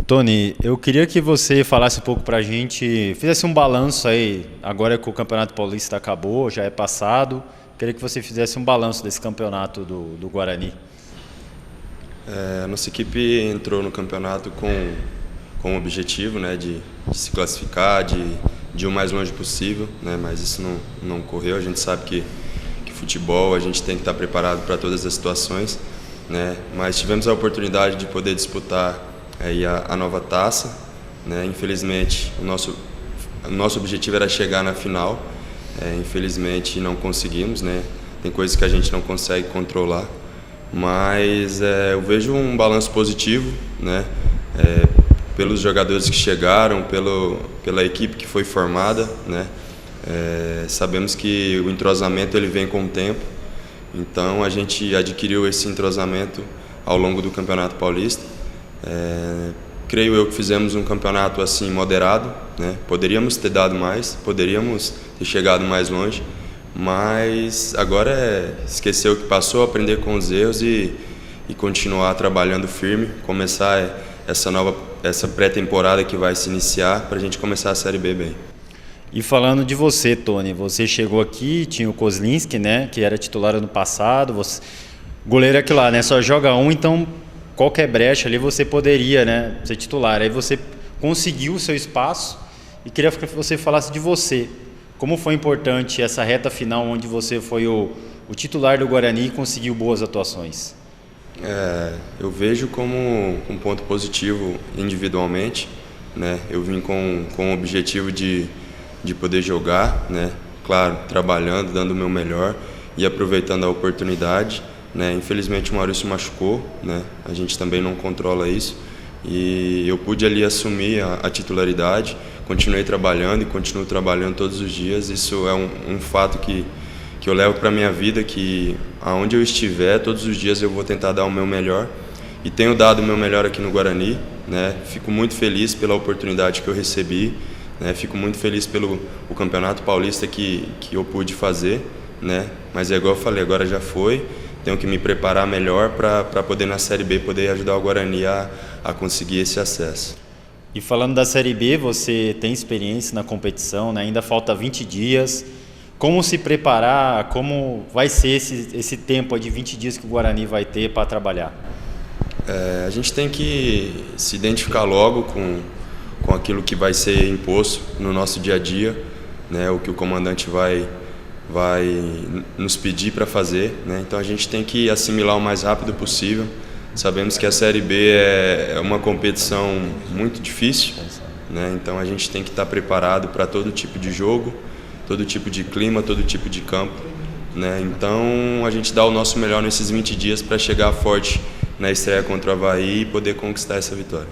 Ô Tony, eu queria que você falasse um pouco pra gente, fizesse um balanço aí, agora que o Campeonato Paulista acabou, já é passado, queria que você fizesse um balanço desse campeonato do Guarani. A nossa equipe entrou no campeonato com o objetivo, né, de se classificar, de ir o mais longe possível, né, mas isso não ocorreu. A gente sabe que futebol a gente tem que estar preparado para todas as situações, né, mas tivemos a oportunidade de poder disputar aí a nova taça, né. Infelizmente o nosso objetivo era chegar na final, infelizmente não conseguimos, né. Tem coisas que a gente não consegue controlar, mas eu vejo um balanço positivo, né, pelos jogadores que chegaram, pela equipe que foi formada, né. Sabemos que o entrosamento ele vem com o tempo, então a gente adquiriu esse entrosamento ao longo do Campeonato Paulista. Creio eu que fizemos um campeonato assim moderado, né. Poderíamos ter dado mais, poderíamos ter chegado mais longe, mas agora é esquecer o que passou, aprender com os erros e continuar trabalhando firme, começar essa pré-temporada que vai se iniciar para a gente começar a Série B bem. E falando de você, Tony, você chegou aqui, tinha o Kozlinski, né, que era titular ano passado, goleiro é aquilo lá, né, só joga um, então qualquer brecha ali você poderia, né, ser titular. Aí você conseguiu o seu espaço e queria que você falasse de você. Como foi importante essa reta final onde você foi o titular do Guarani e conseguiu boas atuações? Eu vejo como um ponto positivo individualmente, né? Eu vim com o objetivo de poder jogar, né? Claro, trabalhando, dando o meu melhor e aproveitando a oportunidade, né? Infelizmente o Maurício machucou, né? A gente também não controla isso e eu pude ali assumir a titularidade, continuei trabalhando e continuo trabalhando todos os dias. Isso é um fato que eu levo para a minha vida, que aonde eu estiver, todos os dias eu vou tentar dar o meu melhor e tenho dado o meu melhor aqui no Guarani, né? Fico muito feliz pela oportunidade que eu recebi, né? Fico muito feliz pelo o Campeonato Paulista que eu pude fazer, né? Mas é igual eu falei, agora já foi, tenho que me preparar melhor para poder na Série B poder ajudar o Guarani a conseguir esse acesso. E falando da Série B, você tem experiência na competição, né? Ainda falta 20 dias. Como se preparar? Como vai ser esse tempo de 20 dias que o Guarani vai ter para trabalhar? A gente tem que se identificar logo com aquilo que vai ser imposto no nosso dia a dia, né? O que o comandante vai nos pedir para fazer, né? Então a gente tem que assimilar o mais rápido possível. Sabemos que a Série B é uma competição muito difícil, né? Então a gente tem que estar preparado para todo tipo de jogo, todo tipo de clima, todo tipo de campo, né? Então a gente dá o nosso melhor nesses 20 dias para chegar forte na estreia contra o Avaí e poder conquistar essa vitória.